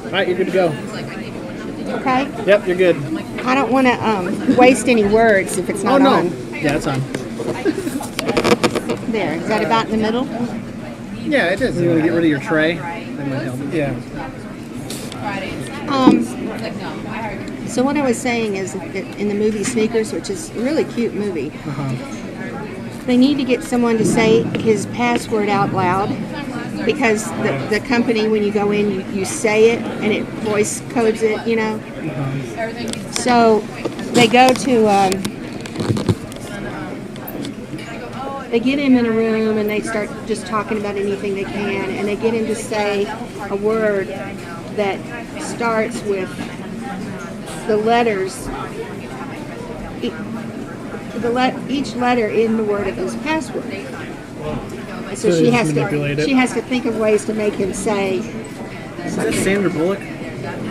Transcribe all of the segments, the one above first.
All right, you're good to go. Okay? Yep, you're good. I don't want to waste any words if it's not on. Yeah, it's on. There. Is that about in the middle? Yeah, it is. You want to get rid of your tray? That might help. Yeah. So what I was saying is that in the movie Sneakers, which is a really cute movie, they need to get someone to say his password out loud, because the company, when you go in, you say it and it voice codes it, you know. So they go to, they get him in a room and they start just talking about anything they can, and they get him to say a word that starts with the letters, each letter in the word of his password. So she has to think of ways to make him say. Is that Sandra Bullock?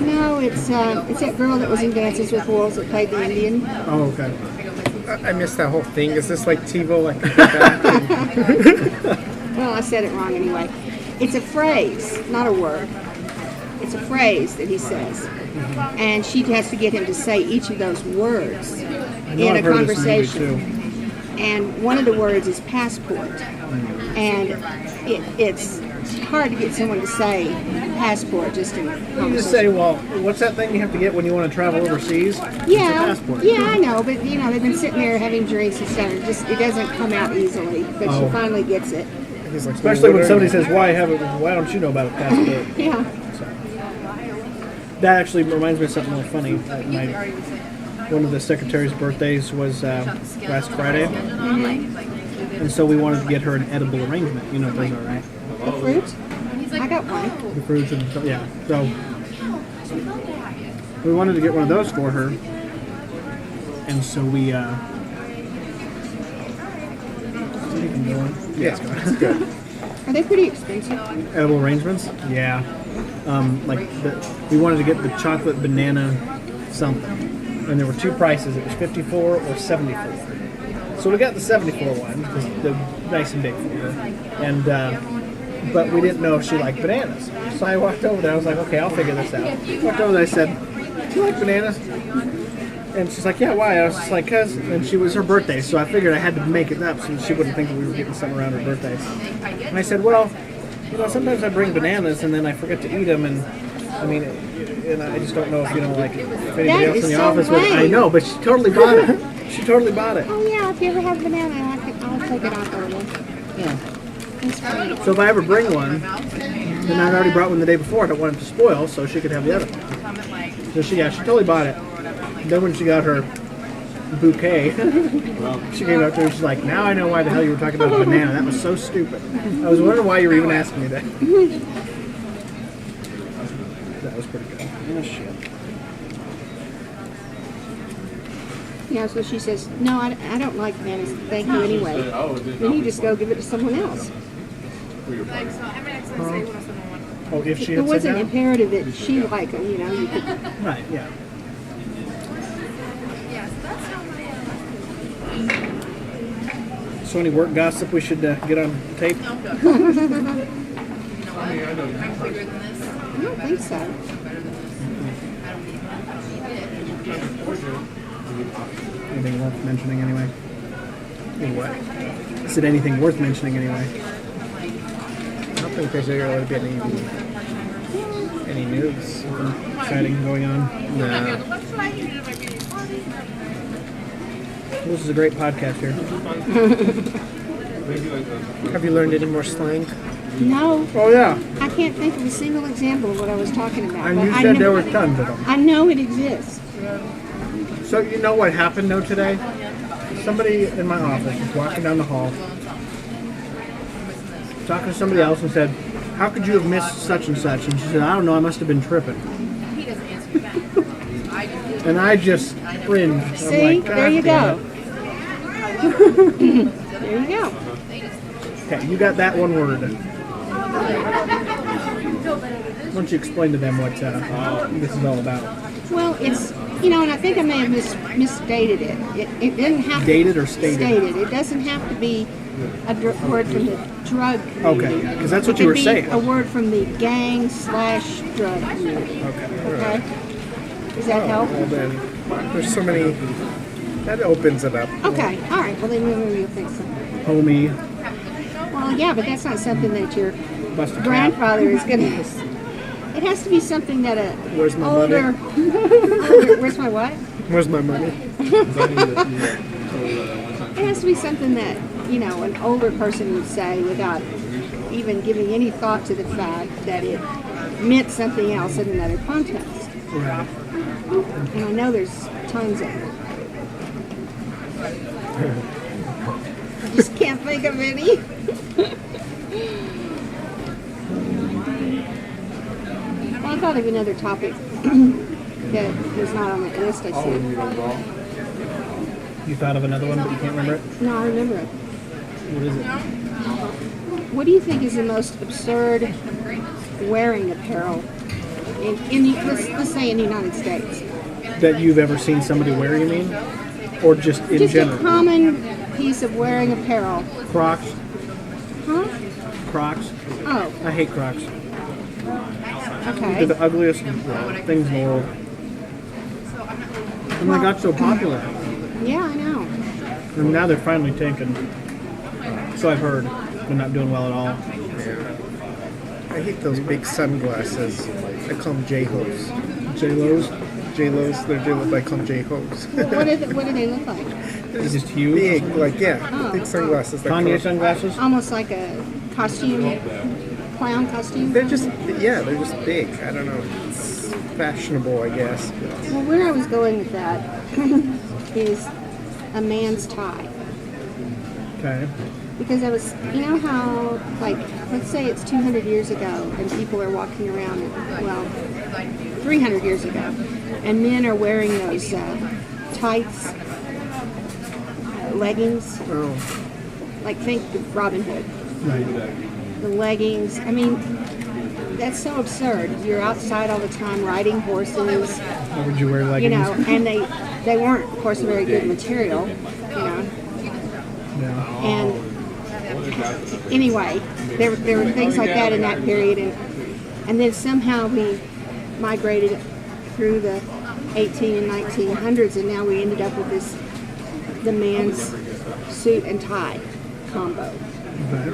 No, it's that girl that was in Dances with Wolves that played the Indian. Oh, okay. I missed that whole thing. Is this like TiVo? Like Well, I said it wrong anyway. It's a phrase, not a word. It's a phrase that he says. And she has to get him to say each of those words in a conversation. And one of the words is passport. And it's hard to get someone to say passport just in conversation. You just say, well, what's that thing you have to get when you want to travel overseas? Yeah, it's a passport. yeah, I know, but you know, they've been sitting there having drinks and stuff. It doesn't come out easily, but she finally gets it. like, Especially when somebody says, why don't you know about a passport? Yeah. That actually reminds me of something really funny. One of the secretary's birthdays was last Friday. And so we wanted to get her an edible arrangement. You know what those are, right? The fruit? I got one. The fruits and stuff, yeah. So we wanted to get one of those for her. And so we yeah, it's good. Are they pretty expensive? Edible arrangements? Yeah. We wanted to get the chocolate banana something. And there were two prices. It was 54 or 74. So we got the 74 one because they're nice and big for her. And but we didn't know if she liked bananas. So I walked over there. I was like, okay, I'll figure this out. Walked over there. I said, do you like bananas? And she's like, yeah, why? I was just like, cause. And she was her birthday, so I figured I had to make it up so she wouldn't think that we were getting something around her birthday. And I said, well, you know, sometimes I bring bananas and then I forget to eat them, and I mean, and I just don't know if, you know, like, if anybody else in the office would. I know, but she totally bought it. She totally bought it. Oh yeah, if you ever have a banana, I'll take it off early. Yeah. That's great. So if I ever bring one, then I'd already brought one the day before. I don't want it to spoil, so she could have the other one. So she totally bought it. Then when she got her bouquet, she came up to me and she's like, now I know why the hell you were talking about a banana. That was so stupid. I was wondering why you were even asking me that. That was pretty good. Oh, shit. Yeah, so she says, no, I don't like bananas. Thank you anyway. Then you just go give it to someone else. Oh, if she It had said wasn't that? imperative that she like them, you know. You could, Right, yeah. So any work gossip we should get on tape? I don't think so. Anything worth mentioning anyway? what? Is it anything worth mentioning anyway? I don't think there's really been any news. Exciting going on. No. This is a great podcast here. Have you learned any more slang? No, Oh yeah, I can't think of a single example of what I was talking about. and but you I said know- there were tons of them. I know it exists. So you know what happened though today? Somebody in my office was walking down the hall, talking to somebody else, and said, "How could you have missed such and such?" And she said, "I don't know. I must have been tripping." And I just cringed. I'm See, like, there you "God go. There you go. damn it." Okay, you got that one word. Why don't you explain to them what this is all about? Well, it's, and I think I may have misstated it. It doesn't have Dated to or stated? Stated. It doesn't have to be a word from the drug community. Okay, yeah, 'cause that's what It you could were be saying. a word from the gang/drug community. Okay? Does that help? Well, then, there's so many. That opens it up. Okay, all right. Well, then maybe you'll think so. Homie, Well, yeah, but that's not something that your bust a cap. grandfather is going to... It has to be something that a Where's my older... money? older... Where's my what? Where's my money? It has to be something that, an older person would say without even giving any thought to the fact that it meant something else in another context. Right. And I know there's tons of them. I just can't think of any. Well, I thought of another topic that was not on that list I see. You thought of another one, but you can't remember it? No, I remember it. What is it? What do you think is the most absurd wearing apparel let's say in the United States? That you've ever seen somebody wear, you mean? Or just in Just general? a common piece of wearing apparel. Crocs? Huh? Crocs? Oh, I hate Crocs. They're okay. the ugliest things in the world. And they got so popular. Yeah, I know. And now they're finally tanking. So I've heard. They're not doing well at all. I hate those big sunglasses. I call them J-Hos. J-Lo's? J-Los, they're J-Los, I call them J-Hos. What do they look like? They're just huge. Big, like, yeah, Oh. big sunglasses. That Kanye come- sunglasses? Almost like a costume, clown costume. They're just big. I don't know. It's fashionable, I guess. Well, where I was going with that is a man's tie. Okay. Because I was, how, like, let's say it's 200 years ago and people are walking around, 300 years ago, and men are wearing those tights, leggings, Oh, like think of Robin Hood. Right. The leggings, I mean, that's so absurd. You're outside all the time riding horses, Why would you wear leggings? and they weren't, of course, very good material, Yeah. and anyway, there were things like that in that period, and then somehow we migrated through the 18 and 1900s, and now we ended up with the man's suit and tie combo, Right.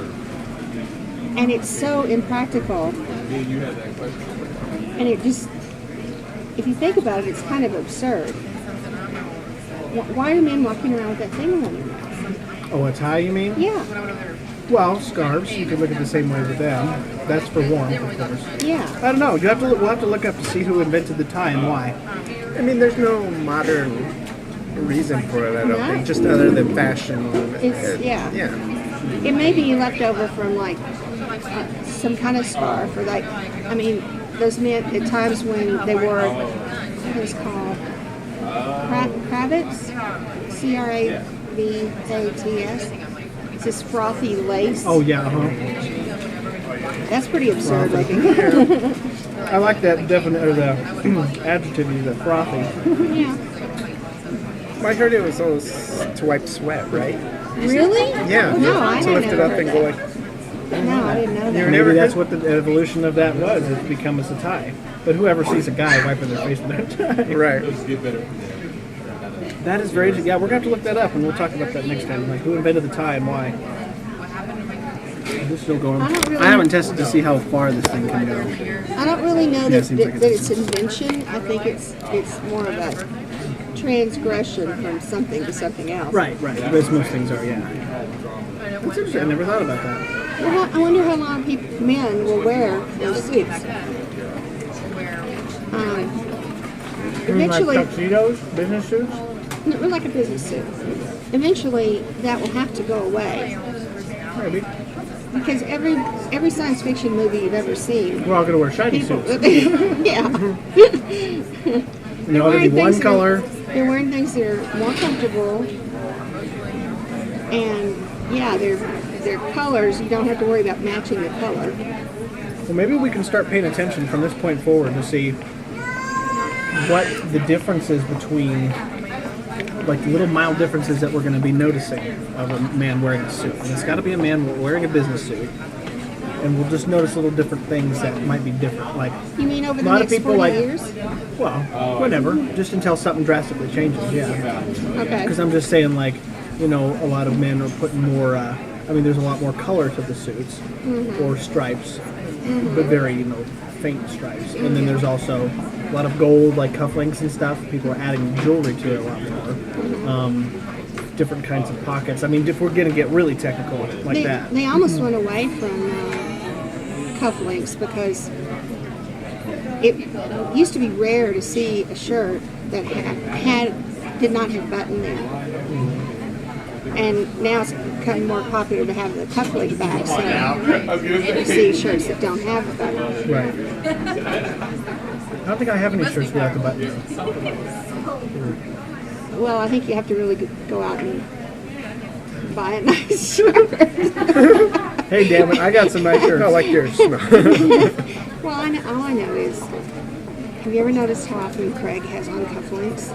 and it's so impractical, and it just, if you think about it, it's kind of absurd. Why are men walking around with that thing on their mouth? Oh, a tie, you mean? Yeah, Well, scarves. You could look at the same way with them. That's for warmth, of course. yeah. I don't know. We'll have to look up to see who invented the tie and why. I mean, there's no modern reason for it, I don't No. think, just other than fashion. It's- yeah. Yeah. It may be left over from like some kind of scarf, or like, I mean, those men at times when they wore what is called cravats, CRAVATS. It's this frothy lace. Oh yeah. Uh-huh. That's pretty absurd looking. I like that definite or the adjective you, the frothy. Yeah. I heard it was those to wipe sweat, right? Really? Yeah. No, I To had lift it never up heard and go that. like, No, I didn't know that. You're Maybe never that's heard- what the evolution of that was. It's become as a tie. But whoever sees a guy wiping their face with that tie. right. That is very. Yeah, we're going to have to look that up, and we'll talk about that next time. Like who invented the tie and why. This is still going. I don't really- I haven't tested to see how far this thing can go. I don't really know Yeah, that, it seems like that it's- it's invention. I think it's more of a transgression from something to something else. Right. As most things are. Yeah. That's interesting. I never thought about that. Well, I wonder how long men will wear those suits. Eventually, tuxedos, business suits. no, like a business suit. Eventually, that will have to go away Maybe. because every science fiction movie you've ever seen, We're all going to wear shiny people, suits. yeah, You know, it'll be one color. They're wearing things that are more comfortable, and yeah, they're colors. You don't have to worry about matching the color. Well, maybe we can start paying attention from this point forward to see what the difference is between, like, little mild differences that we're going to be noticing of a man wearing a suit. And it's got to be a man wearing a business suit. And we'll just notice little different things that might be different. Like, You mean over a the lot of next people 40 like, years? well, whatever, just until something drastically changes, yeah. Okay. Because I'm just saying, like, you know, a lot of men are putting more, there's a lot more color to the suits, or stripes, but very, faint stripes. And then there's also a lot of gold, like cufflinks and stuff. People are adding jewelry to it a lot more. Different kinds of pockets. I mean, if we're going to get really technical like that. They almost went away from cufflinks because it used to be rare to see a shirt that did not have a button there. And now it's becoming more popular to have the cufflink back, so you see shirts that don't have a button. Right. I don't think I have any shirts without the button. Well, I think you have to really go out and buy a nice shirt. Hey, damn it, I got some nice shirts. I like yours. Well, all I know is, have you ever noticed how often Craig has on cufflinks?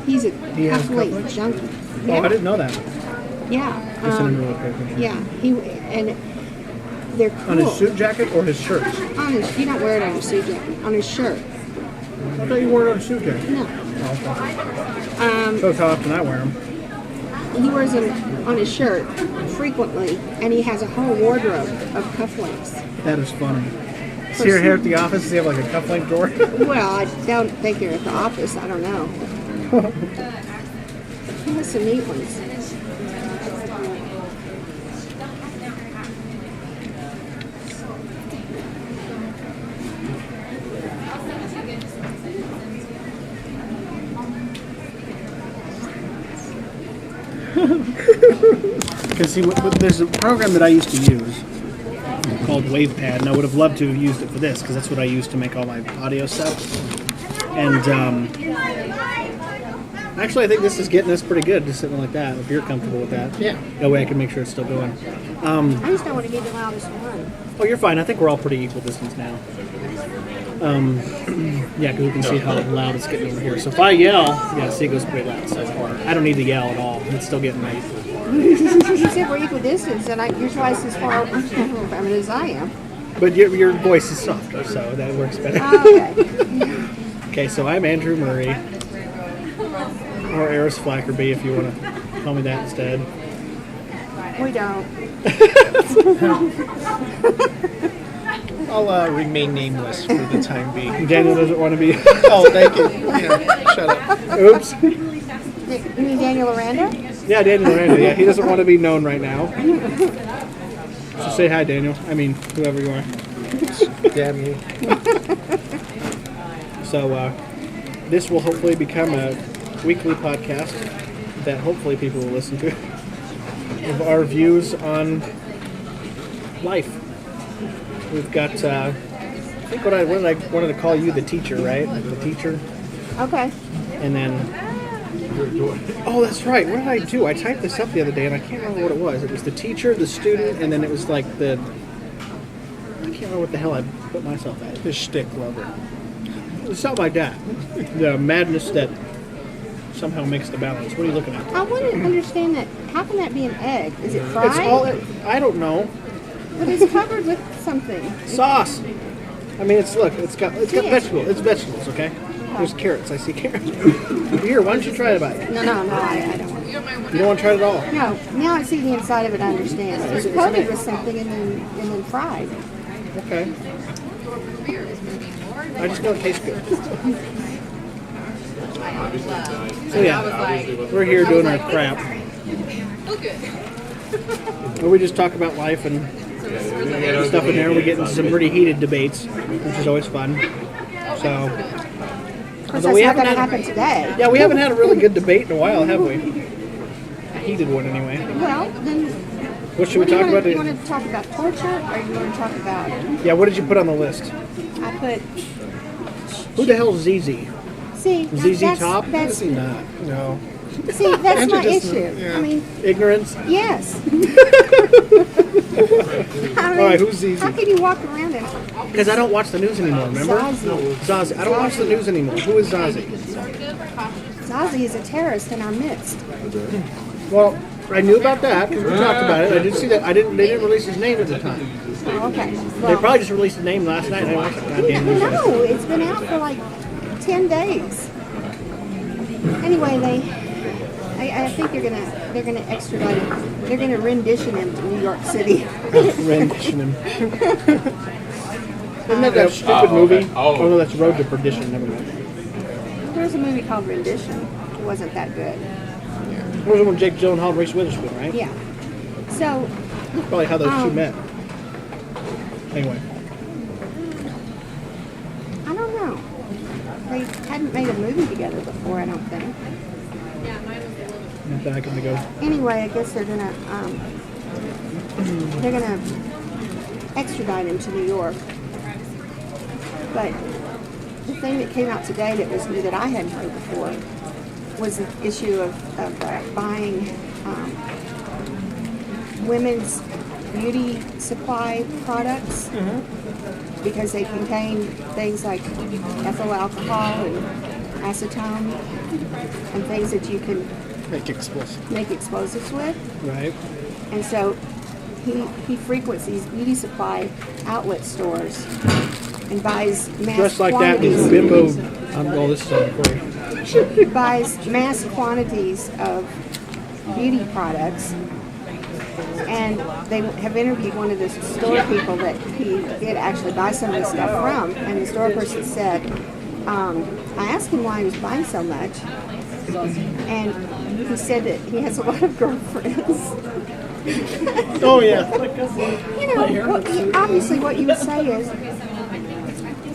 He's a He has cufflink cufflinks? junkie. Oh, I didn't know that. Yeah. Just didn't really pay attention. Yeah. And they're cool. On his suit jacket or his shirts? On his, you don't wear it on your suit jacket. On his shirt. I thought you wore it on a suit jacket. No. Oh, okay. Shows how often I wear them. He wears them on his shirt frequently, and he has a whole wardrobe of cufflinks. That is funny. See her here at the office? Does he have like a cufflink drawer? Well, I don't think they're at the office. I don't know. He has some neat ones. Because see, there's a program that I used to use called WavePad, and I would have loved to have used it for this because that's what I use to make all my audio stuff. And actually, I think this is getting us pretty good, just sitting like that. If you're comfortable with that, Yeah. That way I can make sure it's still going. I just don't want to be the loudest one. Oh, you're fine. I think we're all pretty equal distance now. Yeah, because we can see how loud it's getting over here. So if I yell, yeah, see, it goes pretty loud. So I don't need to yell at all. It's still getting nice. You said we're equal distance, and you're twice as far from it as I am. But your voice is softer, so that works better. Oh, okay. Okay, so I'm Andrew Murray, or Eris Flackerby, if you want to call me that instead. We don't. I'll remain nameless for the time being. Daniel doesn't want to be. Oh, thank you. Yeah, shut up. Oops. You mean Daniel Aranda? Yeah, Daniel Miranda. Yeah, he doesn't want to be known right now. So say hi, Daniel. I mean, whoever you are. Damn you. So this will hopefully become a weekly podcast that hopefully people will listen to of our views on life. We've got, I think what I wanted to call you the teacher, right? The teacher. Okay. And then, oh, that's right. What did I do? I typed this up the other day, and I can't remember what it was. It was the teacher, the student, and then it was like I can't remember what the hell I put myself at. The shtick lover. Something like that. The madness that somehow makes the balance. What are you looking at? I want to understand that. How can that be an egg? Is it fried? It's all. I don't know. But it's covered with something. Sauce. I mean, it's got Yeah. vegetables. It's vegetables, okay? There's carrots. I see carrots. Here, why don't you try it about it? No, I don't want to. You don't want to try it at all. No, now I see the inside of it, I understand. It's coated with something and then fried. Okay. I just know it tastes good. So yeah, we're here doing our crap. Where we just talk about life and stuff in there. We get into some pretty heated debates, which is always fun. So, Of course, that's not going to happen today. yeah, we haven't had a really good debate in a while, have we? A heated one, anyway. Well, then, What should we talk about? You want to talk about torture, or you want to talk about? Yeah, what did you put on the list? I put. Who the hell is ZZ? See, ZZ that's, Top? That's Is he not? No. See, that's Andrew my doesn't- issue. yeah. I mean, Ignorance. yes. I mean, All right, who's Zizi? how can you walk around and Because I don't watch the news anymore. Remember? Zazie? Zazie. I don't watch the news anymore. Who is Zazie? Zazie is a terrorist in our midst. Well, I knew about that because we talked about it. I did see that. They didn't release his name at the time. Oh, okay. They Well, probably just released the name last night. And I watched the goddamn news. no, it's been out for like 10 days. Anyway, I think they're gonna extradite him. They're gonna rendition him to New York City. Rendition him. Isn't that stupid movie? Oh no, that's Road to Perdition. Never mind. There was a movie called Rendition. It wasn't that good. It was the one with Jake Gyllenhaal and Reese Witherspoon, right? Yeah. So, That's probably how those two met. Anyway, I don't know. They hadn't made a movie together before, I don't think. I'm back in the go. Anyway, I guess they're gonna extradite him to New York. But the thing that came out today that was new that I hadn't heard before was the issue of buying women's beauty supply products because they contain things like ethyl alcohol and acetone and things that you can Make explosive. make explosives with. Right. And so he frequents these beauty supply outlet stores and buys mass Dressed like that quantities. is bimbo. Oh, this is for you. Buys mass quantities of beauty products. And they have interviewed one of the store people that he did actually buy some of this stuff from. And the store person said, I asked him why he was buying so much. And he said that he has a lot of girlfriends. Oh yeah. You know, obviously what you would say is,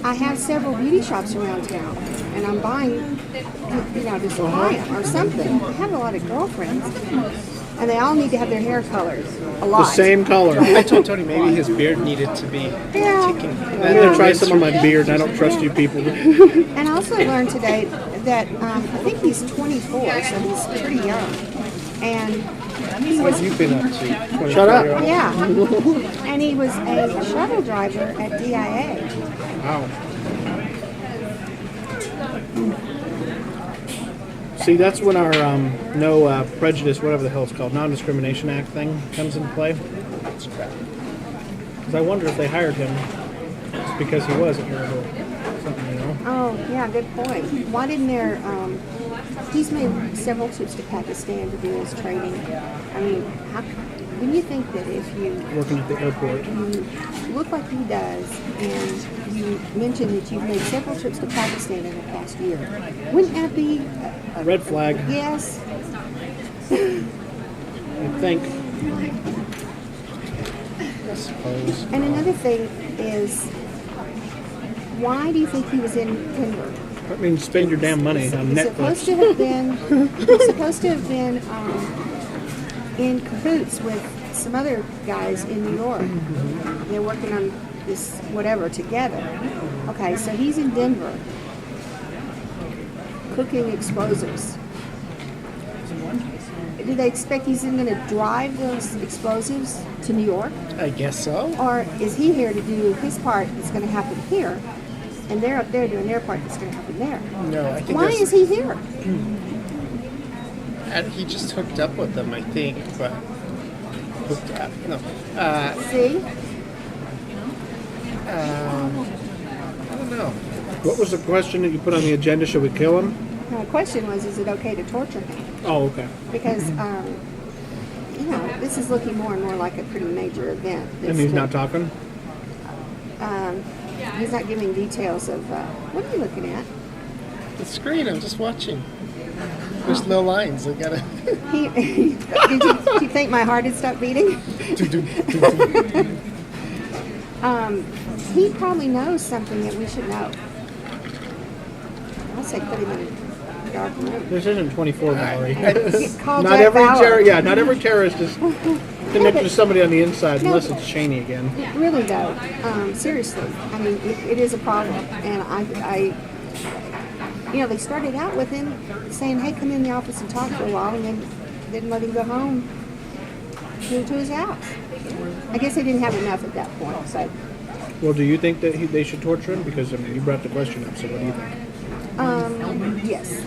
I have several beauty shops around town, and I'm buying, to supply them or something. I have a lot of girlfriends, and they all need to have their hair colored a lot. The same color. I told Tony maybe his beard needed to be Yeah. taken. I'm gonna try some of my beard. I don't trust you people. And I also learned today that I think he's 24, so he's pretty young. And he was, You've been up to. Shut up. yeah, and he was a shuttle driver at DIA. Wow. See, that's when our no prejudice, whatever the hell it's called, non-discrimination act thing comes into play. Because I wonder if they hired him just because he was a hero or something, you know? Oh, yeah, good point. Why didn't there, he's made several trips to Pakistan to do his training. I mean, when you think that if you Working at the airport. look like he does, and you mentioned that you've made several trips to Pakistan in the past year, wouldn't that be a Red flag, yes? I think. I suppose. And another thing is, why do you think he was in Denver? I mean, spend your damn money on He's supposed Netflix. to have been in cahoots with some other guys in New York. They're working on this whatever together. Okay, so he's in Denver cooking explosives. Do they expect he's going to drive those explosives to New York? I guess so. Or is he here to do his part that's going to happen here, and they're up there doing their part that's going to happen there? No, I think Why there's- is he here? And he just hooked up with them, I think, but hooked up. No. See? I don't know. What was the question that you put on the agenda? Should we kill him? Now, the question was, is it okay to torture him? Oh, okay. Because, this is looking more and more like a pretty major event. And he's not talking? He's not giving details of, what are you looking at? The screen, I'm just watching. There's no lines. I gotta. Did you think my heart had stopped beating? He probably knows something that we should know. I'll say put him in a dark room. This isn't 24, Valerie. Get called Not Jack every Bauer. not every terrorist is connected to somebody on the inside, unless it's Cheney again. Really though, seriously, I mean, it is a problem, and they started out with him saying, "Hey, come in the office and talk for a while," and then didn't let him go home to his house. I guess they didn't have enough at that point. So, Well, do you think that they should torture him? Because I mean, you brought the question up. So what do you think? yes.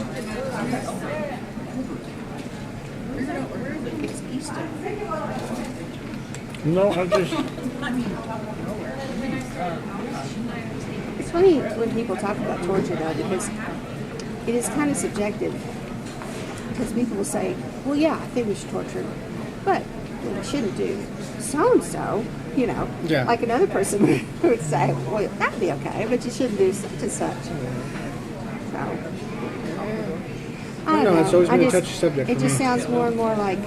No, I just. It's funny when people talk about torture, though, because it is kind of subjective. Because people will say, "Well, yeah, I think we should torture him, but we shouldn't do so and so." Yeah. Like another person would say, "Well, that'd be okay, but you shouldn't do such and such." So, I don't No, know. it's always been a I touchy subject It for just me. sounds more and more like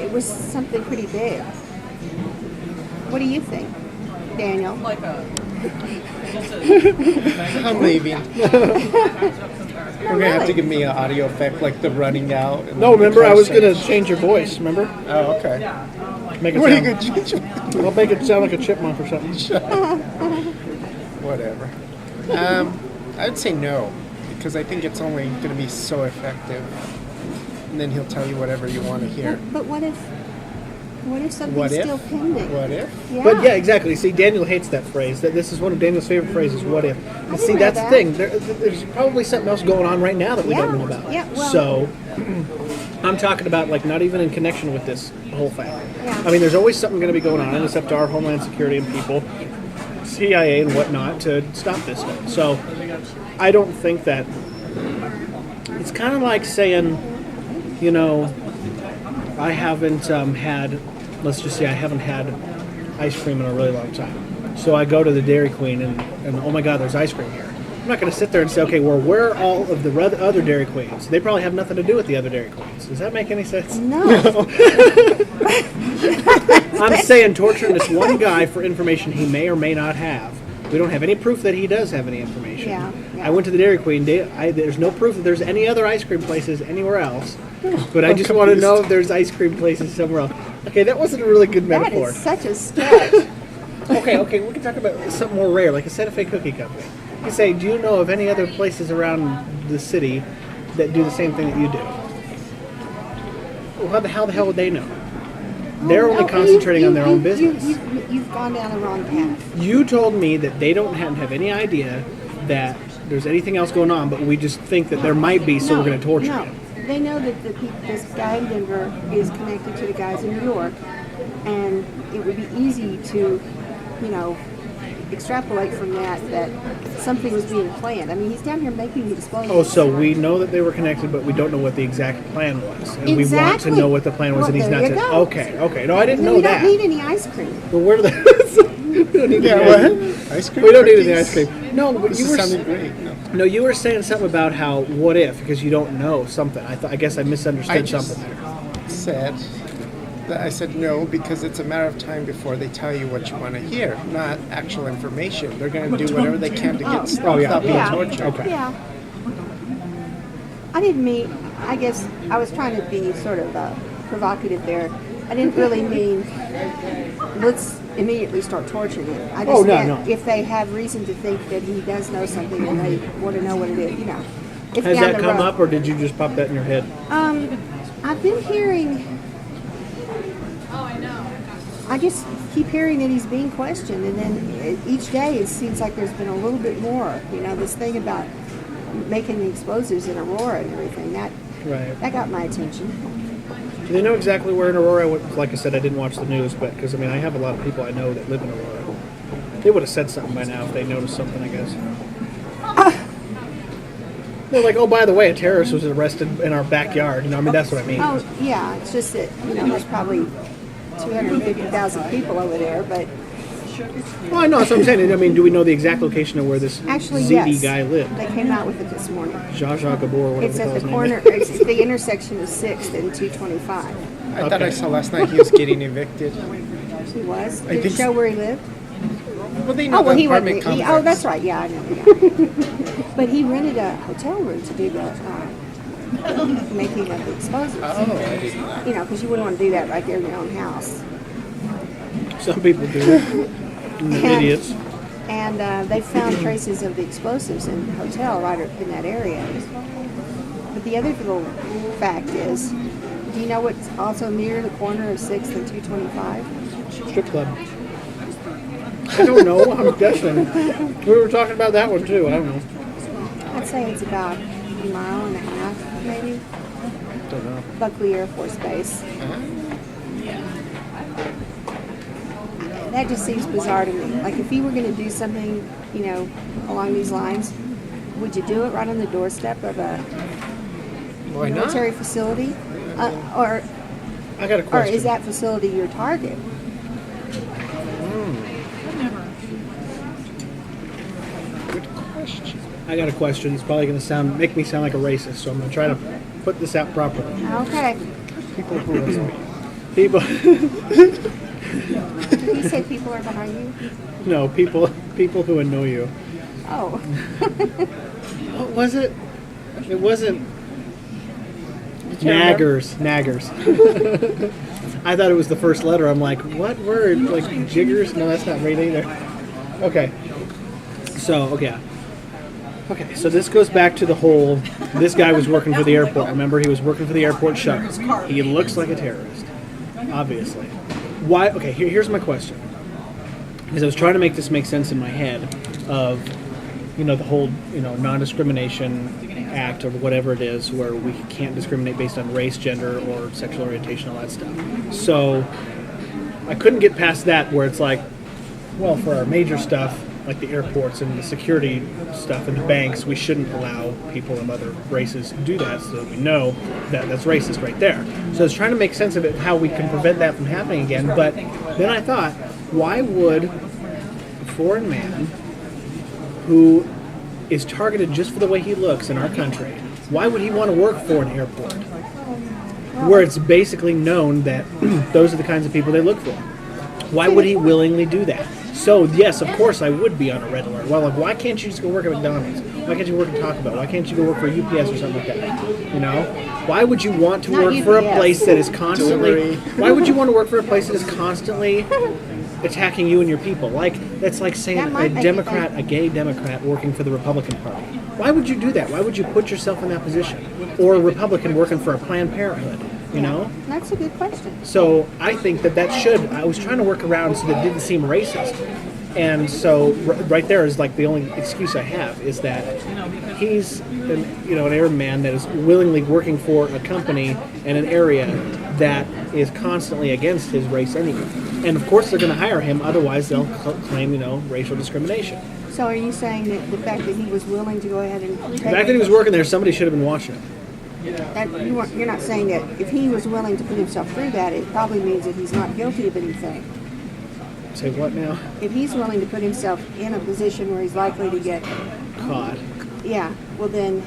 it was something pretty big. What do you think, Daniel? I'm leaving. You're gonna have to give me an audio effect like the running out. And No, the remember I car was gonna search. change your voice. Remember? Oh, okay. Make it What are you sound. gonna change? I'll make it sound like a chipmunk or something. Whatever. I'd say no, because I think it's only going to be so effective. And then he'll tell you whatever you want to hear. But what if something's What if? still pending? What if? Yeah. But yeah, exactly. See, Daniel hates that phrase. That this is one of Daniel's favorite phrases. What if? And didn't see, know that's that. the thing. There's probably something else going on right now that we Yeah, don't know about. yeah, well- So I'm talking about like not even in connection with this whole thing. Yeah. I mean, there's always something going to be going on, and it's up to our Homeland Security and people, CIA and whatnot, to stop this thing. So I don't think that it's kind of like saying, I haven't had, let's just say I haven't had ice cream in a really long time. So I go to the Dairy Queen and oh my God, there's ice cream here. I'm not going to sit there and say, okay, well, where are all of the other Dairy Queens? They probably have nothing to do with the other Dairy Queens. Does that make any sense? No. I'm saying torturing this one guy for information he may or may not have. We don't have any proof that he does have any information. Yeah, yeah. I went to the Dairy Queen. There's no proof that there's any other ice cream places anywhere else. But I just want to know if there's ice cream places somewhere else. Okay, that wasn't a really good That metaphor. is such a stretch. Okay, we can talk about something more rare, like a Santa Fe Cookie Company. You say, do you know of any other places around the city that do the same thing that you do? Well, how the hell would they know? They're only concentrating on their own business. You've gone down the wrong path. You told me that they don't have any idea that there's anything else going on, but we just think that there might be, so we're going to torture No, you. they know that this guy in Denver is connected to the guys in New York, and it would be easy to, extrapolate from that something was being planned. I mean, he's down here making the disclosures. Oh, so we know that they were connected, but we don't know what the exact plan was. And we want to Exactly. know what the plan was, Well, and he's there not you saying, go. okay. No, I didn't know we that. don't need any ice cream. But where do they... we don't need Yeah, any what? Ice cream? We don't need any cookies? ice cream. No, but This you is were... sounding great. No. No, you were saying something about how, what if, because you don't know something. I guess I misunderstood I just something there. I said no because it's a matter of time before they tell you what you want to hear, not actual information. They're going to do whatever they can to get stuff Oh, yeah. without being Yeah. tortured. Okay. Yeah. I didn't mean, I guess I was trying to be sort of provocative there. I didn't really mean let's immediately start torturing him. I just Oh, no, meant no. if they have reason to think that he does know something and they want to know what it is, It's Has down that the come road. up, or did you just pop that in your head? I've been hearing. I just keep hearing that he's being questioned, and then each day it seems like there's been a little bit more. This thing about making the explosives in Aurora and everything that got my attention. Do they know exactly where in Aurora? Like I said, I didn't watch the news, but because I have a lot of people I know that live in Aurora. They would have said something by now if they noticed something, I guess. They're like, oh, by the way, a terrorist was arrested in our backyard. That's what I mean. Oh yeah, it's just that there's probably 250,000 people over there, but Well, I know, that's what I'm saying. Do we know the exact location of where this actually ZD yes, guy lived? they came out with it this morning. Zsa Zsa Gabor, whatever It's the hell at his the name corner. is. It's the intersection of 6th and 225. I thought I Okay. saw last night he was getting evicted. He was. I Did it think show where he lived? Well, they know Oh, well, the he apartment wasn't. complex. Oh, that's right. Yeah, I know. Yeah. But he rented a hotel room to do the making of the explosives. Oh, I didn't know. Because you wouldn't want to do that right there in your own house. Some people do. Idiots. And they found traces of the explosives in the hotel right in that area. But the other little fact is, do you know what's also near the corner of 6th and 225? Strip club. I don't know. I'm guessing. We were talking about that one too. I don't know. I'd say it's about a mile and a half, maybe. Don't know. Buckley Air Force Base. That just seems bizarre to me. Like, if you were going to do something, you know, along these lines, would you do it right on the doorstep of a Why not? military facility? Or I got a question. is that facility your target? Good question. I got a question. It's probably going to make me sound like a racist, so I'm going to try to put this out properly. Okay. People who are People, You say people are behind you? no, people who annoy you. Oh. What was it? It wasn't can't naggers. I thought it was the first letter. I'm like, what word? Like jiggers? No, that's not right either. Okay. So, okay. Okay, so this goes back to the whole, this guy was working for the airport. Remember, he was working for the airport shuttle. He looks like a terrorist, obviously. Why? Okay, here's my question. Because I was trying to make this make sense in my head of, you know, the whole, you know, non-discrimination act or whatever it is where we can't discriminate based on race, gender, or sexual orientation, all that stuff. So I couldn't get past that where it's like, well, for our major stuff, like the airports and the security stuff and the banks, we shouldn't allow people of other races to do that, so that we know that that's racist right there. So I was trying to make sense of it, how we can prevent that from happening again, but then I thought, why would a foreign man who is targeted just for the way he looks in our country, why would he want to work for an airport where it's basically known that those are the kinds of people they look for? Why would he willingly do that? So, yes, of course I would be on a red alert. Well, like, why can't you just go work at McDonald's? Why can't you work at Taco Bell? Why can't you go work for UPS or something like that? You know? Why would you want to Not work for a UPS. place that is constantly... Delivery. Why would you want to work for a place that is constantly attacking you and your people? Like, that's like saying That a might make Democrat, it a gay Democrat working for the Republican Party. Why would you do that? Why would you put yourself in that position? Or a Republican working for a Planned Parenthood, you know? That's a good question. So I think that should. I was trying to work around so that it didn't seem racist, and so right there is like the only excuse I have is that he's an airman that is willingly working for a company in an area that is constantly against his race anyway. And of course they're going to hire him, otherwise they'll claim racial discrimination. So are you saying that the fact that he was willing to go ahead and The fact that he was working there, somebody should have been watching him. you're not saying that if he was willing to put himself through that, it probably means that he's not guilty of anything. Say what now? If he's willing to put himself in a position where he's likely to get, Caught. yeah, well then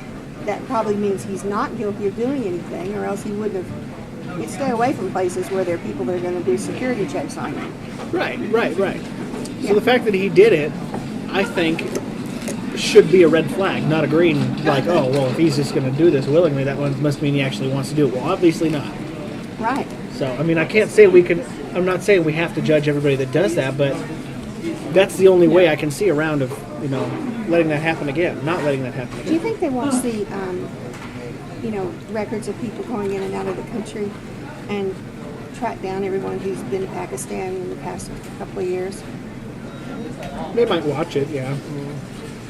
that probably means he's not guilty of doing anything, or else he wouldn't have. He'd stay away from places where there are people that are going to do security checks on you. Right. So Yeah. the fact that he did it, I think, should be a red flag, not a green, like, oh, well, if he's just going to do this willingly, that one must mean he actually wants to do it. Well, obviously not. Right. So, I mean, I can't say I'm not saying we have to judge everybody that does that, but that's the only way I can see around of, letting that happen again, not letting that happen Do again. you think they want to see, records of people going in and out of the country and track down everyone who's been to Pakistan in the past couple of years? They might watch it, yeah.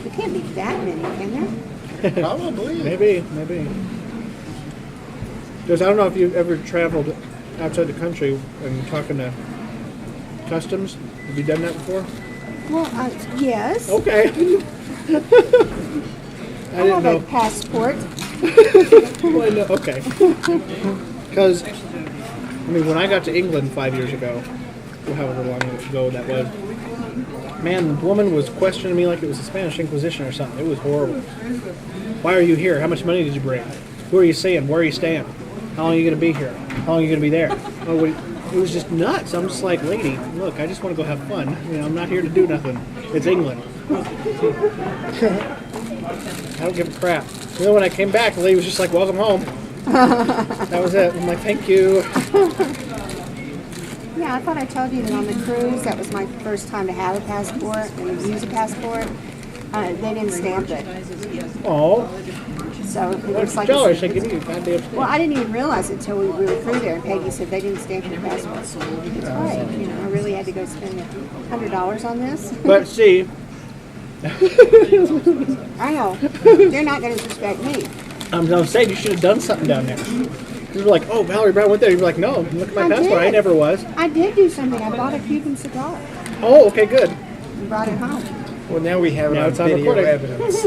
There can't be that many, can there? Probably. Maybe. Because I don't know if you've ever traveled outside the country and talking to customs. Have you done that before? Well, yes. Okay. I I didn't have a know. passport. Well, I know. Okay. Because, when I got to England 5 years ago, or however long ago that was, man, the woman was questioning me like it was the Spanish Inquisition or something. It was horrible. Why are you here? How much money did you bring? Who are you seeing? Where are you staying? How long are you going to be here? How long are you going to be there? Oh, it was just nuts. I'm just like, lady, look, I just want to go have fun. I'm not here to do nothing. It's England. I don't give a crap. When I came back, the lady was just like, welcome home. That was it. I'm like, thank you. Yeah, I thought I told you that on the cruise, that was my first time to have a passport and use a passport. They didn't stamp it, Oh, so it looks like. dollars I give you, goddamn. Well, I didn't even realize it until we were through there, and Peggy said they didn't stamp your passport. It's right. You know, I really had to go spend $100 on this. But see, I know. They're not going to respect me. I'm saying you should have done something down there. You were like, oh, Valerie Brown went there. You're like, no, look at my passport. I did. never was. I did do something. I bought a Cuban cigar Oh, okay, good. and brought it home. Well, now we have it Now on it's on video recording. evidence.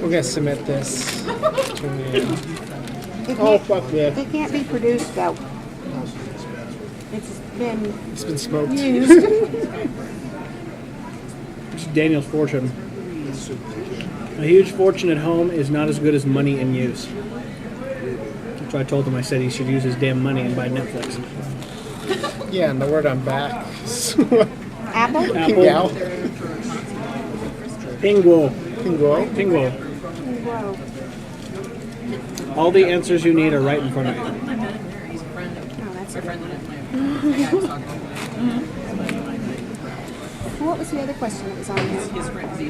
We're gonna submit this. To It Oh, can't, fuck yeah. it can't be produced, though. It's been It's been smoked. used. It's Daniel's fortune. A huge fortune at home is not as good as money in use. That's why I told him, I said he should use his damn money and buy Netflix. Yeah, and the word I'm back. Apple? Apple. Pingal. Pinguo. Pinguo. Pinguo. Whoa. All the answers you need are right in front of you. Oh, that's good. What was the other question that was on there?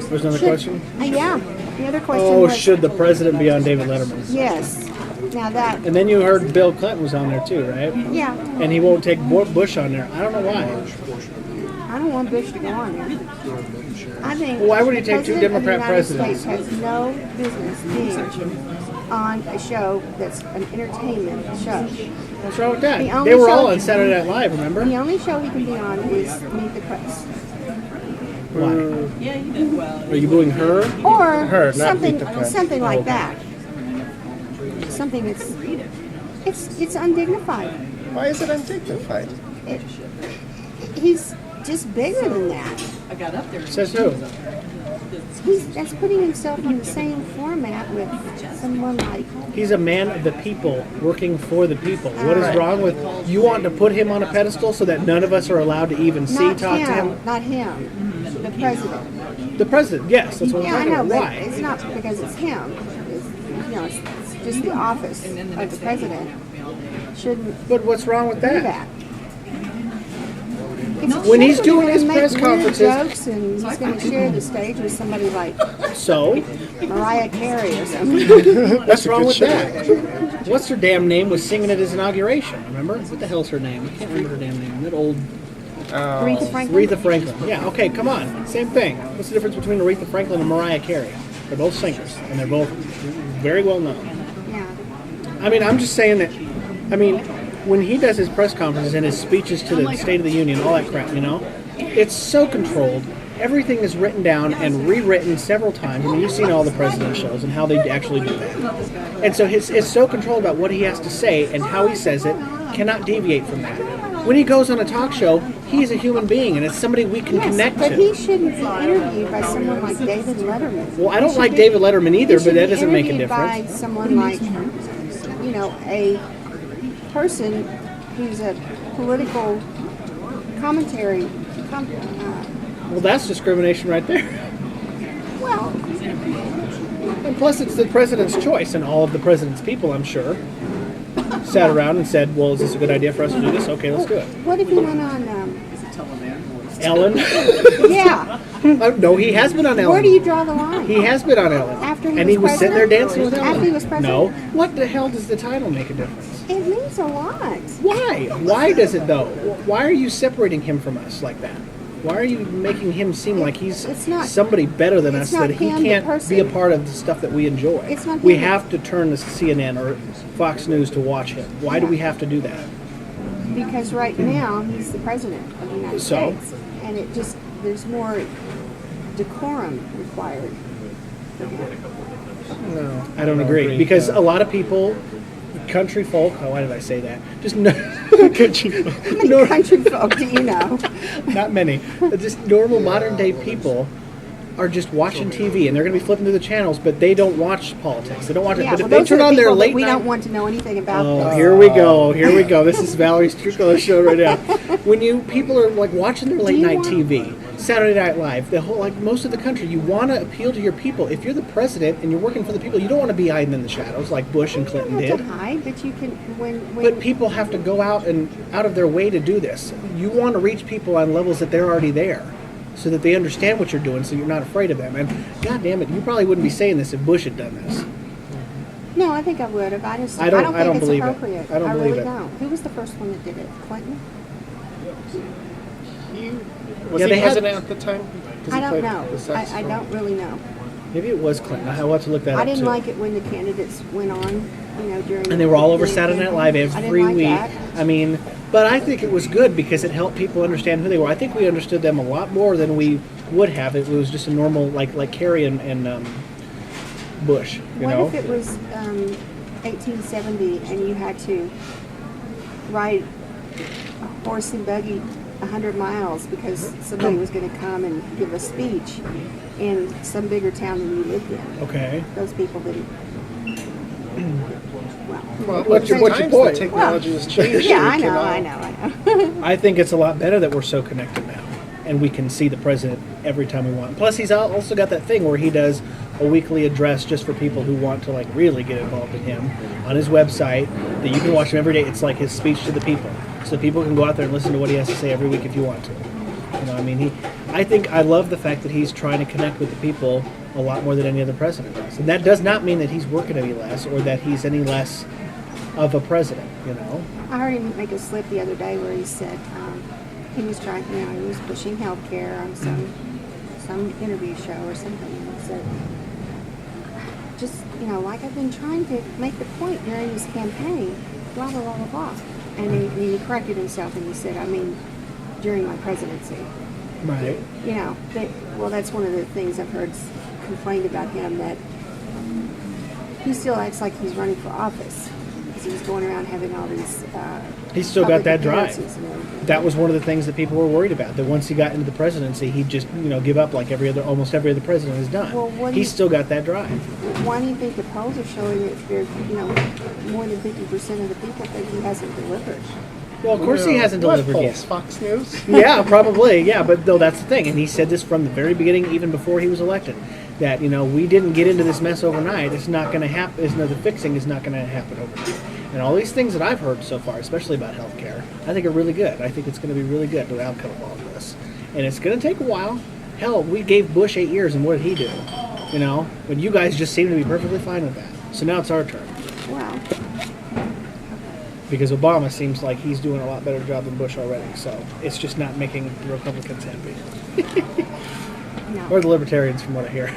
There's another question? Yeah, the other question Oh, was... should the president be on David Letterman? Yes. Now that... And then you heard Bill Clinton was on there too, right? Yeah. And he won't take Bush on there. I don't know why. I don't want Bush to go on there. I think... Well, why would he the take two President of the Democrat United presidents? States has no business being on a show that's an entertainment show. What's wrong with that? The only They were show- all on Saturday Night Live, remember? The only show he can be on is Meet the Press. Why? Are you booing her? Or Her, not something, Meet the Press. something like Okay. that. Something that's... It's undignified. Why is it undignified? It, he's just bigger than that. Says who? That's putting himself in the same format with someone like... He's a man of the people, working for the people. What is Right. wrong with you want to put him on a pedestal so that none of us are allowed to even see, Not talk him, to him? not him. The president. The president, yes, that's what Yeah, I I'm talking know, about. but Why? it's not because it's him. It's, it's just the office of the president shouldn't But what's wrong with do that? that. It's a When shame he's doing gonna his make press weird conferences- jokes and he's going to share the stage with somebody like So, Mariah Carey or something. what's a wrong good with show. that? What's her damn name was singing at his inauguration, remember? What the hell's her name? I can't remember her damn name. That old Aretha Franklin. Aretha Franklin. Yeah, okay, come on. Same thing. What's the difference between Aretha Franklin and Mariah Carey? They're both singers, and they're both very well known. Yeah. I mean, I'm just saying that, when he does his press conferences and his speeches to the State of the Union, all that crap, it's so controlled. Everything is written down and rewritten several times. I mean, you've seen all the president shows and how they actually do that. And so it's so controlled about what he has to say and how he says it, cannot deviate from that. When he goes on a talk show, he's a human being, and it's somebody we can Yes, connect but to. he shouldn't be interviewed by someone like David Letterman. Well, I don't He should like be- David Letterman either, he but should that be doesn't make a interviewed difference. By someone like, a person who's a political commentary. Well, that's discrimination right there. Well, And plus, it's the president's choice, and all of the president's people, I'm sure, sat around and said, well, is this a good idea for us to do this? Okay, let's do it. what if he went on? Ellen? Yeah. No, he has been on Ellen. Where do you draw the line? He has been on Ellen. After he and was he was sitting there president? dancing with Ellen. After he was president? No. What the hell does the title make a difference? It means a lot. Why? Why does it, though? Why are you separating him from us like that? Why are you making him seem like he's It's not- somebody better than us it's not that he him, the can't person. be a part of the stuff that we enjoy? It's not we him. have to turn to CNN or Fox News to watch him. Why do we have to do that? Because right now he's the president of the United So? States, and there's more decorum required. No. I don't agree because a lot of people, country folk. Oh, why did I say that? Just no, country folk. How many country folk do you know? Not many. Just normal modern day people are just watching TV and they're going to be flipping through the channels, but they don't watch politics. They don't watch it. Yeah, But well, if they those turn are the on their people that late we night, don't want to know anything about. oh, this. here we go. Here we go. This is Valerie's True Color show right now. When people are like watching their late you night want- TV, Saturday Night Live, the whole, like most of the country, you want to appeal to your people. If you're the president and you're working for the people, you don't want to be hiding in the shadows like Bush and Clinton You don't did. have to hide, but you can when But people have to go out of their way to do this. You want to reach people on levels that they're already there, so that they understand what you're doing, so you're not afraid of them. And God damn it, you probably wouldn't be saying this if Bush had done this. No, I think I would have. I I don't think it's believe it. appropriate. I don't believe really it. don't. Who was the first one that did it? Clinton? Was Yeah, he they had- president at the time? 'Cause I he don't played know. the I saxophone. don't really know. Maybe it was Clinton. I'll have to look that I up didn't too. like it when the candidates went on, during. And they were all over during Saturday Night Live campaign. I every didn't like week. that. I mean, but I think it was good because it helped people understand who they were. I think we understood them a lot more than we would have if it was just a normal, like Kerry and Bush, you What know? if it was 1870 and you had to ride a horse and buggy 100 miles because somebody was going to come and give a speech in some bigger town than you lived in? Okay. Those people didn't. Well, What's your sometimes point? the technology has changed. Yeah, so we I can know, all- I know. I think it's a lot better that we're so connected now, and we can see the president every time we want. Plus, he's also got that thing where he does a weekly address just for people who want to like really get involved in him on his website that you can watch him every day. It's like his speech to the people, so people can go out there and listen to what he has to say every week if you want to. I mean, I love the fact that he's trying to connect with the people a lot more than any other president does, and that does not mean that he's working any less or that he's any less of a president. I heard him make a slip the other day where he said he was trying, he was pushing healthcare on some interview show or something, and he said, just, like I've been trying to make the point during this campaign, blah, blah, blah, blah, blah. And he corrected himself and he said, I mean, during my presidency. Right. That's one of the things I've heard complained about him, that he still acts like he's running for office because he's going around having all these He's still got public that drive. appearances and everything. That was one of the things that people were worried about. That once he got into the presidency, he'd just give up like almost every other president has done. Well, what do He's you- still got that drive. Why do you think the polls are showing that there's, more than 50% of the people think he hasn't delivered? Well, of course he hasn't What delivered polls? yet. Fox News? Yeah, probably. Yeah, but though that's the thing, and he said this from the very beginning, even before he was elected, that we didn't get into this mess overnight. It's not going to happen. The fixing is not going to happen overnight. And all these things that I've heard so far, especially about healthcare, I think are really good. I think it's going to be really good, the outcome of all of this. And it's going to take a while. Hell, we gave Bush 8 years, and what did he do? But you guys just seem to be perfectly fine with that. So now it's our turn. Well, Because Obama seems like he's doing a lot better job than Bush already. So it's just not making the Republicans happy. no. Or the Libertarians, from what I hear.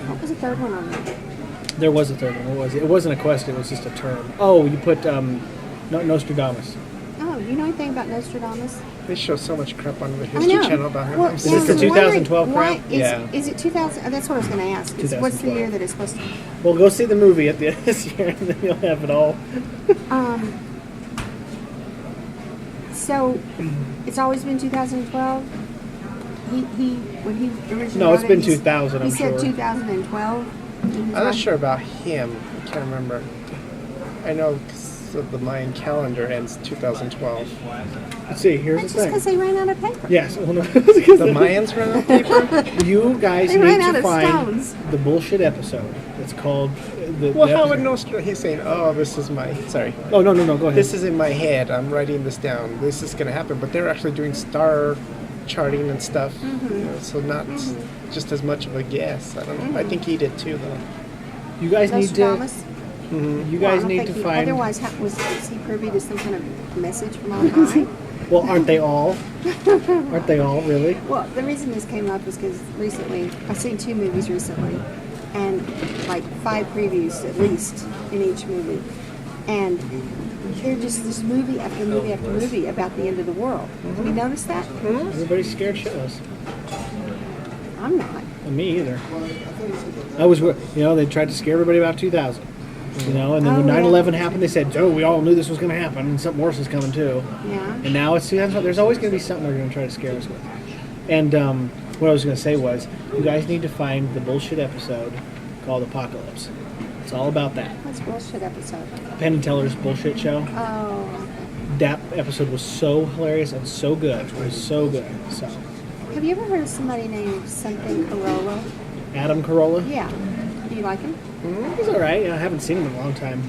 What was the third one on there? There was a third one. What was it? It wasn't a question. It was just a term. Oh, you put Nostradamus. Oh, you know anything about Nostradamus? They show so much crap on the I History know. Channel about him. Well, I'm Is sick this the of I'm it. 2012 wondering, crap? why Yeah. Is it 2000? That's what I was going to ask. What's the 2012. year that it's supposed to be? Well, go see the movie at the end of this year, and then you'll have it all. So, it's always been 2012? When he originally No, it's wrote been it, 2000, I'm He said sure. 2012? I'm not sure about him. I can't remember. I know 'cause of the Mayan calendar ends 2012. Let's see, here's That's the just because thing. they ran out of paper. Yes, well, no, The Mayans run out of paper? you guys They need ran out to of find stones. the bullshit episode. It's called the. Well, the how would episode- Nostradamus? He's saying, "Oh, this is my sorry. Oh no, go ahead. This is in my head. I'm writing this down. This is going to happen." But they're actually doing star charting and stuff, so not just as much of a guess. I don't know. I think he did too, though. You guys need to. Nostradamus? You Well, I guys don't need think to he- find. Otherwise, is he privy to some kind of message from on high? Well, aren't they all? Aren't they all really? Well, the reason this came up is because recently, I've seen 2 movies recently, and like 5 previews at least in each movie. And they're just this movie after movie after movie about the end of the world. Have you noticed that? Everybody's scared shitless. I'm not. Me either. I was, they tried to scare everybody about 2000. And then when Oh, yeah. 9/11 happened, they said, "Oh, we all knew this was going to happen, and something worse is coming too." Yeah. And now it's 2000. There's always going to be something they're going to try to scare us with. And what I was going to say was, you guys need to find the bullshit episode called Apocalypse. It's all about that. What's bullshit episode? Penn and Teller's bullshit show. Oh, that episode was so hilarious and so good. It was so good. So, Have you ever heard of somebody named something Carolla? Adam Carolla. Yeah. Do you like him? He's all right. I haven't seen him in a long time.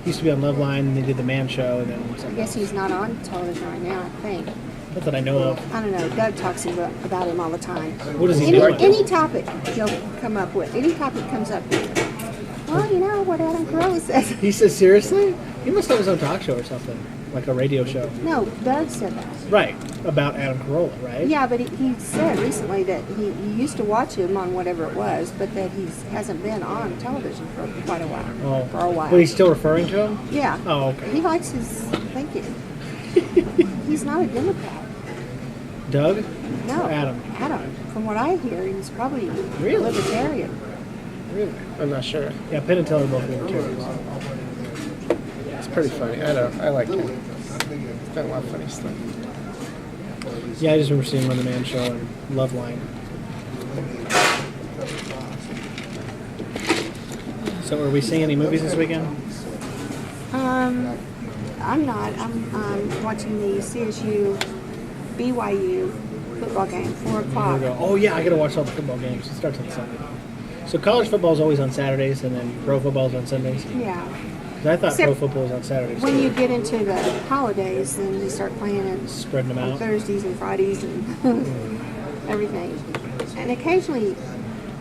He used to be on Loveline, and they did the Man Show, and then I something guess else. he's not on television right now, I think. Not that I know of. I don't know. Doug talks about him all the time. What does he Any, do? any topic he'll come up with. Any topic comes up with. Well, you know what Adam Carolla says. He says, seriously? He must have his own talk show or something, like a radio show. No, Doug said that. Right, about Adam Carolla, right? Yeah, but he said recently that he used to watch him on whatever it was, but that he hasn't been on television for quite a while. Oh. For a while. But he's still referring to him? Yeah. Oh, okay. He likes his thinking. He's not a Democrat. Doug? No. Or Adam? Adam. From what I hear, he's probably Really? a libertarian. Really? I'm not sure. Yeah, Penn and Teller both libertarians. It's pretty funny. I like him. He's done a lot of funny stuff. Yeah, I just remember seeing him on the Man Show and Loveline. So, are we seeing any movies this weekend? I'm not. I'm watching the CSU BYU football game, 4 Here o'clock. we go. Oh, yeah, I got to watch all the football games. It starts on Sunday. So, college football is always on Saturdays, and then pro football is on Sundays. Yeah. 'Cause I thought Except pro football was on Saturdays. When you get into the holidays, then they start playing it Spreading them on out. Thursdays and Fridays and everything. And occasionally,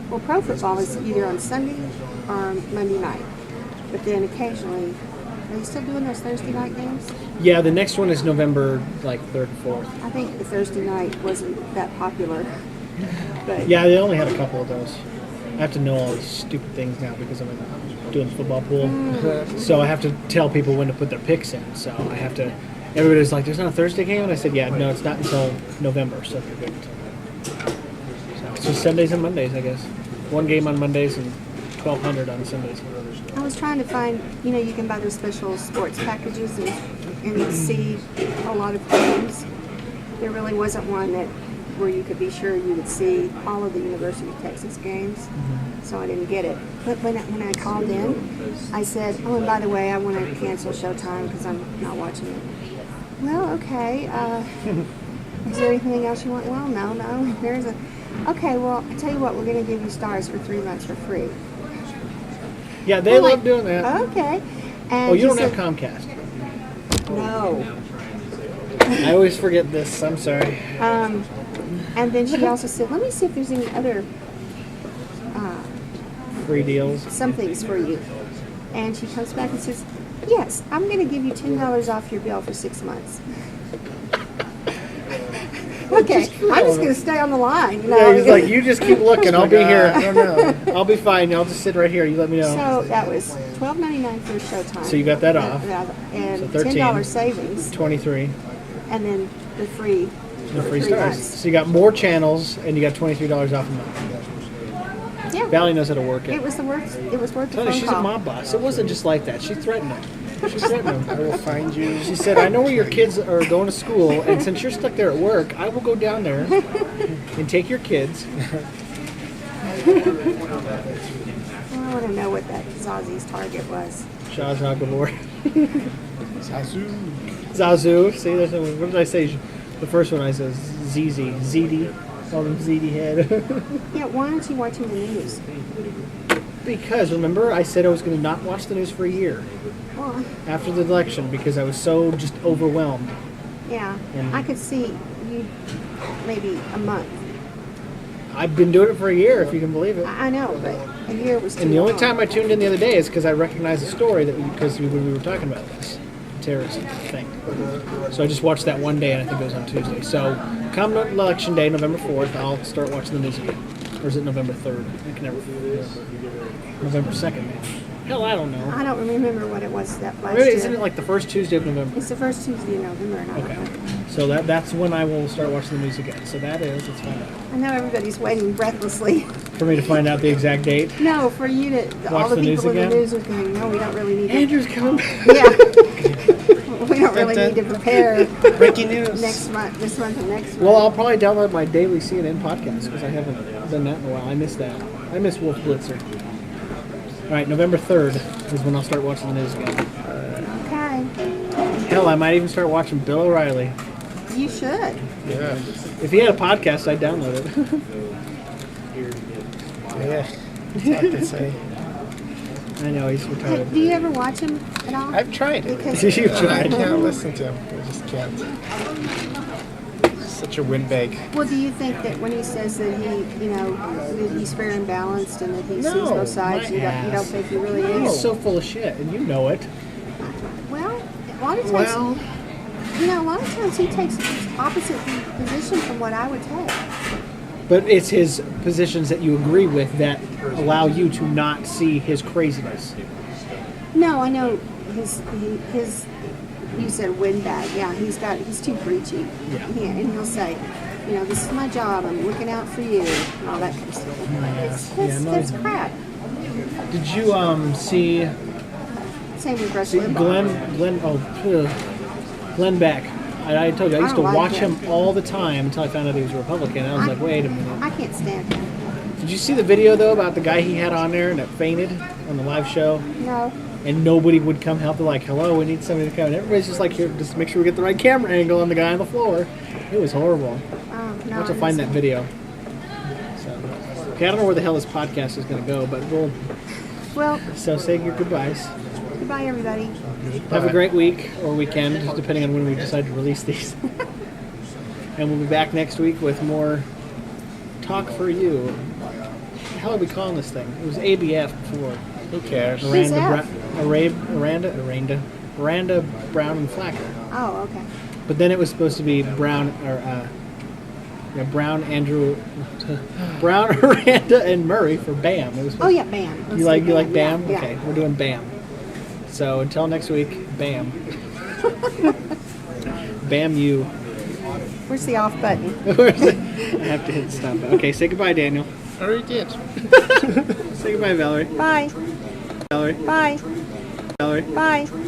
well, pro football is either on Sunday or on Monday night. But then occasionally, are you still doing those Thursday night games? Yeah, the next one is November, like, 3rd and 4th. I think the Thursday night wasn't that popular. But Yeah, they only had a couple of those. I have to know all these stupid things now because I'm doing the football pool. So I have to tell people when to put their picks in. So I have to. Everybody's like, "There's not a Thursday game," and I said, "Yeah, no, it's not until November." So if you're good until then. So it's just Sundays and Mondays, I guess. One game on Mondays and 1,200 on Sundays. I was trying to find, you can buy those special sports packages and see a lot of games. There really wasn't one where you could be sure you would see all of the University of Texas games, so I didn't get it. But when I called in, I said, "Oh, and by the way, I want to cancel Showtime because I'm not watching it." Well, okay. Is there anything else you want? Well, no. There's a. Okay, well, I tell you what, we're going to give you Stars for 3 months for free. Yeah, they I'm love like, doing that. Okay. And Oh, you she don't have said, Comcast. No. I always forget this. I'm sorry. And then she also said, "Let me see if there's any other Free deals. somethings for you." And she comes back and says, "Yes, I'm going to give you $10 off your bill for 6 months." Okay, I'm just going to stay on the line. Yeah, he's like, "You just keep looking. I'll be here. I don't know. I'll be fine. I'll just sit right here. You let me know." So that was $12.99 for Showtime. So you got that off. And So 13. $10 savings, 23. and then the free. The free 3 stars. months. So you got more channels, and you got $23 off a month. Yeah, Valley knows how to work it. it was worth the Tell her phone she's call. a mob boss. It wasn't just like that. She threatened him. She threatened I him. will find you. She said, "I know where your kids are going to school, and since you're stuck there at work, I will go down there and take your kids." I want to know what that Zazi's target was. Shah Zha Gabor. Zazu. Zazu. See, there's no, what did I say? The first one I said ZZ. ZD. Call him ZD head. Yeah, why aren't you watching the news? Because, remember, I said I was going to not watch the news for a year Well, after the election because I was so just overwhelmed. yeah, And- I could see you maybe a month. I've been doing it for a year, if you can believe it. I know, but a year was too And the only long. time I tuned in the other day is because I recognized the story because when we were talking about this terrorist thing. So I just watched that one day, and I think it was on Tuesday. So come election day, November 4th, I'll start watching the news again. Or is it November 3rd? I can never remember. November 2nd, maybe. Hell, I don't know. I don't remember what it was that last Maybe year. isn't it like the first Tuesday of November? It's the first Tuesday in November, and I don't Okay. know. So that's when I will start watching the news again. So that is, let's find out. I know everybody's waiting breathlessly. For me to find out the exact date. No, for you to, all the the news people in the again? news are going, no, we don't really need to. Andrew's coming back. Yeah. We don't really need to prepare Breaking news. this month and next month. Well, I'll probably download my daily CNN podcast because I haven't done that in a while. I missed that. I miss Wolf Blitzer. All right, November 3rd is when I'll start watching the news again. Okay. Hell, I might even start watching Bill O'Reilly. You should. Yeah. If he had a podcast, I'd download it. Yeah. That's all I can say. I know, he's Hey, retarded. do you ever watch him at all? I've tried it. Because You've I tried. can't listen to him. I just can't. Such a windbag. well, do you think that when he says that that he's fair and balanced and that he sees No, both sides, my you don't ass. think he really He's is? so full of shit, and you know it. Well, a lot of times, Well, a lot of times he takes the opposite position from what I would take. But it's his positions that you agree with that allow you to not see his craziness. No, I know his. You said windbag. Yeah, he's too preachy. Yeah. And he'll say, this is my job. I'm looking out for you, and all that kind of stuff. That's crap. Did you see Same with Rush Limbaugh. Glenn Beck? I told you I used I to don't like watch him. him all the time until I found out he was a Republican. I was like, wait a minute. I can't stand him. Did you see the video though about the guy he had on there that fainted on the live show? No. And nobody would come help. They're like, hello, we need somebody to come. And everybody's just like, here, just make sure we get the right camera angle on the guy on the floor. It was horrible. Oh, I'll no. have to find that video. So, okay, I don't know where the hell this podcast is going to go, but Well, so say your goodbyes. goodbye, everybody. Have a great week or weekend, depending on when we decide to release these. And we'll be back next week with more Talk for You. What the hell are we calling this thing? It was ABF before. Who cares? Who's F? Miranda, Brown, and Flacker. Oh, okay. But then it was supposed to be Brown, Andrew, Brown, Miranda, and Murray for BAM. It was Oh, yeah, BAM. Let's You like do BAM? Yeah. Okay, we're doing BAM. So until next week, BAM. BAM you. Where's the off button? I have to hit stop. Okay, say goodbye, Daniel. I already did. Say goodbye, Valerie. Bye. Valerie. Bye. Valerie. Bye.